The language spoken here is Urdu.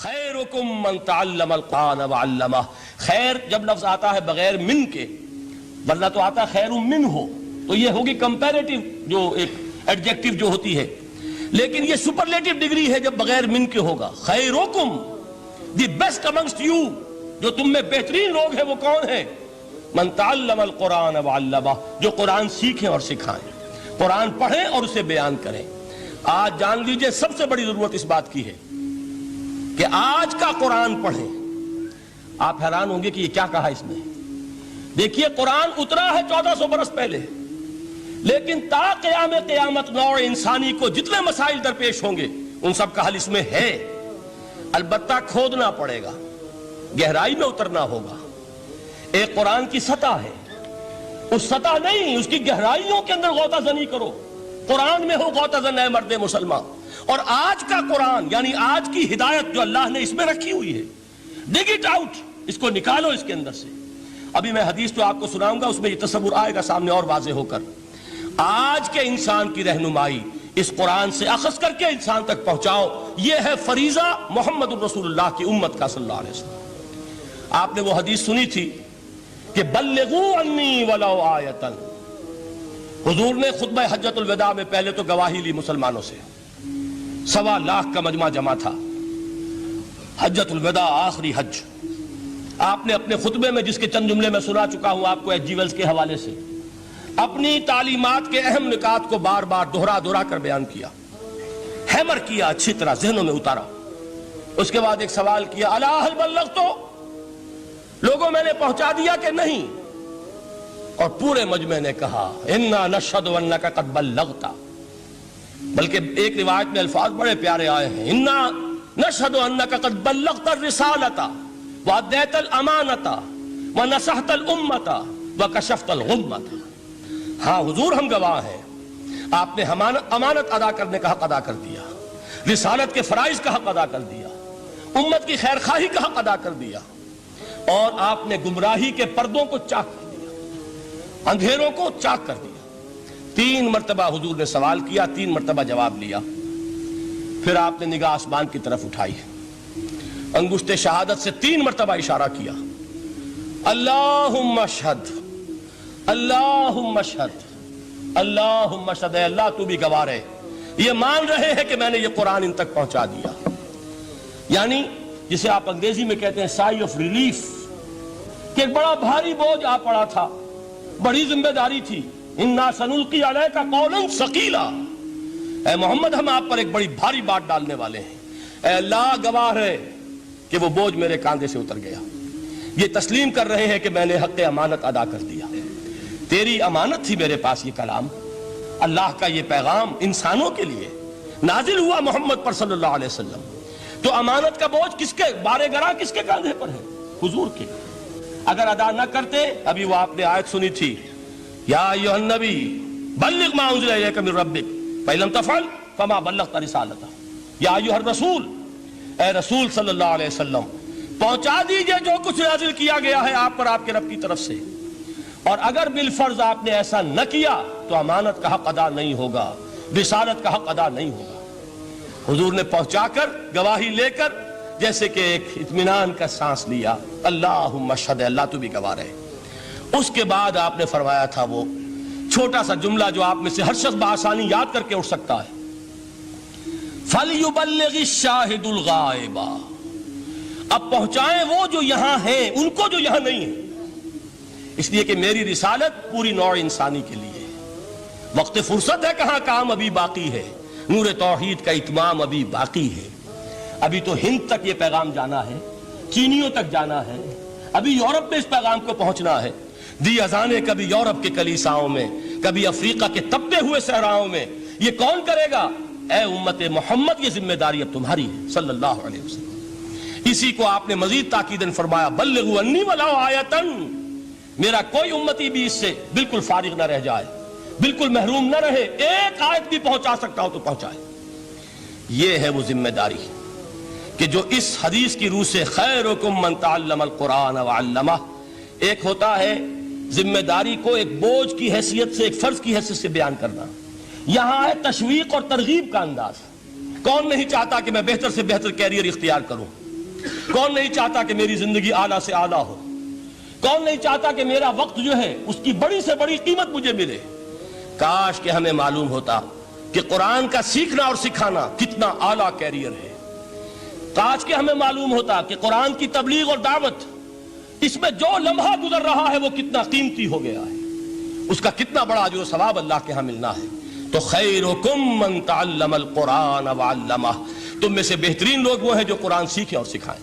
خیرکم من تعلم القرآن وعلمہ. خیر جب لفظ آتا ہے بغیر من کے، ورنہ تو آتا خیر من ہو، تو یہ ہوگی کمپیریٹیو جو ایک ایڈجیکٹیو جو ہوتی ہے، لیکن یہ سپرلیٹیو ڈگری ہے جب بغیر من کے ہوگا. خیرکم، دی بیسٹ امنگسٹ یو، جو تم میں بہترین لوگ ہیں وہ کون ہیں؟ من تعلم القرآن وعلمہ، جو قرآن سیکھیں اور سکھائیں، قرآن پڑھیں اور اسے بیان کریں. آج جان لیجئے سب سے بڑی ضرورت اس بات کی ہے کہ آج کا قرآن پڑھیں. آپ حیران ہوں گے کہ یہ کیا کہا اس نے. دیکھیے قرآن اترا ہے 1400 برس پہلے، لیکن تا قیام قیامت نوع انسانی کو جتنے مسائل درپیش ہوں گے ان سب کا حل اس میں ہے. البتہ کھودنا پڑے گا، گہرائی میں اترنا ہوگا. ایک قرآن کی سطح ہے، اس سطح نہیں، اس کی گہرائیوں کے اندر غوطہ زنی کرو. قرآن میں ہو غوطہ زن اے مرد مسلمان. اور آج کا قرآن یعنی آج کی ہدایت جو اللہ نے اس میں رکھی ہوئی ہے، ڈگ اٹ آؤٹ، اس کو نکالو اس کے اندر سے. ابھی میں حدیث تو آپ کو سناؤں گا، اس میں یہ تصور آئے گا سامنے اور واضح ہو کر. آج کے انسان کی رہنمائی اس قرآن سے اخذ کر کے انسان تک پہنچاؤ. یہ ہے فریضہ محمد الرسول اللہ کی امت کا صلی اللہ علیہ وسلم. آپ نے وہ حدیث سنی تھی کہ بلغوا انی ولو آیۃ. حضور نے خطبہ حجۃ الوداع میں پہلے تو گواہی لی مسلمانوں سے، 1.25 لاکھ کا مجمع جمع تھا. حجۃ الوداع آخری حج. آپ نے اپنے خطبے میں، جس کے چند جملے میں سنا چکا ہوں آپ کو ایچ جی ویلز کے حوالے سے، اپنی تعلیمات کے اہم نکات کو بار بار دہرا کر بیان کیا، ہیمر کیا، اچھی طرح ذہنوں میں اتارا. اس کے بعد ایک سوال کیا، الا هل بلغت؟ لوگوں میں نے پہنچا دیا کہ نہیں؟ اور پورے مجمع نے کہا انا نشہد انک قد بلغت. بلکہ ایک روایت میں الفاظ بڑے پیارے آئے ہیں، انا نشہد انک قد بلغت الرسالۃ وادیت الامانۃ ونصحت الامۃ وکشفت الغمۃ. ہاں حضور ہم گواہ ہیں، آپ نے امانت ادا کرنے کا حق ادا کر دیا، رسالت کے فرائض کا حق ادا کر دیا، امت کی خیر خواہی کا حق ادا کر دیا، اور آپ نے گمراہی کے پردوں کو چاک کر دیا، اندھیروں کو چاک کر دیا. 3 مرتبہ حضور نے سوال کیا، 3 مرتبہ جواب لیا. پھر آپ نے نگاہ آسمان کی طرف اٹھائی، انگشت شہادت سے 3 مرتبہ اشارہ کیا، اللہم اشہد، اللہم اشہد، اللہم اشہد. اے اللہ تو بھی گواہ رہے، یہ مان رہے ہیں کہ میں نے یہ قرآن ان تک پہنچا دیا. یعنی جسے آپ انگریزی میں کہتے ہیں سائی آف ریلیف، کہ ایک بڑا بھاری بوجھ آ پڑا تھا، بڑی ذمہ داری تھی. انا سنلقی علیک قولا ثقیلا، اے محمد ہم آپ پر ایک بڑی بھاری بات ڈالنے والے ہیں. اے اللہ گواہ ہے کہ وہ بوجھ میرے کاندھے سے اتر گیا. یہ تسلیم کر رہے ہیں کہ میں نے حق امانت ادا کر دیا. تیری امانت تھی میرے پاس یہ کلام، اللہ کا یہ پیغام انسانوں کے لیے نازل ہوا محمد پر صلی اللہ علیہ وسلم. تو امانت کا بوجھ کس کے بارے گراں، کس کے کاندھے پر ہے؟ حضور کے. اگر ادا نہ کرتے، ابھی وہ آپ نے آیت سنی تھی، یا ایھا النبی بلغ ما انزل الیک من ربک فإن لم تفعل فما بلغت رسالتہ. یا ایھا الرسول، اے رسول صلی اللہ علیہ وسلم پہنچا دیجئے جو کچھ نازل کیا گیا ہے آپ پر آپ کے رب کی طرف سے، اور اگر بالفرض آپ نے ایسا نہ کیا تو امانت کا حق ادا نہیں ہوگا، رسالت کا حق ادا نہیں ہوگا. حضور نے پہنچا کر گواہی لے کر جیسے کہ ایک اطمینان کا سانس لیا، اللہم اشہد، اللہ تو بھی گواہ رہے. اس کے بعد آپ نے فرمایا تھا وہ چھوٹا سا جملہ جو آپ میں سے ہر شخص بآسانی یاد کر کے اٹھ سکتا ہے، فَلْيُبَلِّغِ الشَّاهِدُ الْغَائِبَ. اب پہنچائیں وہ جو یہاں ہیں ان کو جو یہاں نہیں ہیں، اس لیے کہ میری رسالت پوری نوع انسانی کے لیے. وقت فرصت ہے کہاں، کام ابھی باقی ہے، نور توحید کا اتمام ابھی باقی ہے. ابھی تو ہند تک یہ پیغام جانا ہے، چینیوں تک جانا ہے، ابھی یورپ میں اس پیغام کو پہنچنا ہے. دی اذانیں کبھی یورپ کے کلیساؤں میں، کبھی افریقہ کے تپتے ہوئے صحراؤں میں. یہ کون کرے گا؟ اے امت محمد، یہ ذمہ داری اب تمہاری ہے صلی اللہ علیہ وسلم. اسی کو آپ نے مزید تاکیداً فرمایا، بلغوا انی ولو آیۃ. میرا کوئی امتی بھی اس سے بالکل فارغ نہ رہ جائے، بالکل محروم نہ رہے، ایک آیت بھی پہنچا سکتا ہو تو پہنچائے. یہ ہے وہ ذمہ داری کہ جو اس حدیث کی روح سے خیرکم من تعلم القرآن وعلمہ. ایک ہوتا ہے ذمہ داری کو ایک بوجھ کی حیثیت سے، ایک فرض کی حیثیت سے بیان کرنا. یہاں ہے تشویق اور ترغیب کا انداز. کون نہیں چاہتا کہ میں بہتر سے بہتر کیریئر اختیار کروں؟ کون نہیں چاہتا کہ میری زندگی اعلیٰ سے اعلیٰ ہو؟ کون نہیں چاہتا کہ میرا وقت جو ہے اس کی بڑی سے بڑی قیمت مجھے ملے؟ کاش کہ ہمیں معلوم ہوتا کہ قرآن کا سیکھنا اور سکھانا کتنا اعلیٰ کیریئر ہے۔ کاش کہ ہمیں معلوم ہوتا کہ قرآن کی تبلیغ اور دعوت، اس میں جو لمحہ گزر رہا ہے وہ کتنا قیمتی ہو گیا ہے، اس کا کتنا بڑا اجر و ثواب اللہ کے ہاں ملنا ہے۔ تو خیرکم من تعلم القرآن وعلمہ، تم میں سے بہترین لوگ وہ ہیں جو قرآن سیکھیں اور سکھائیں۔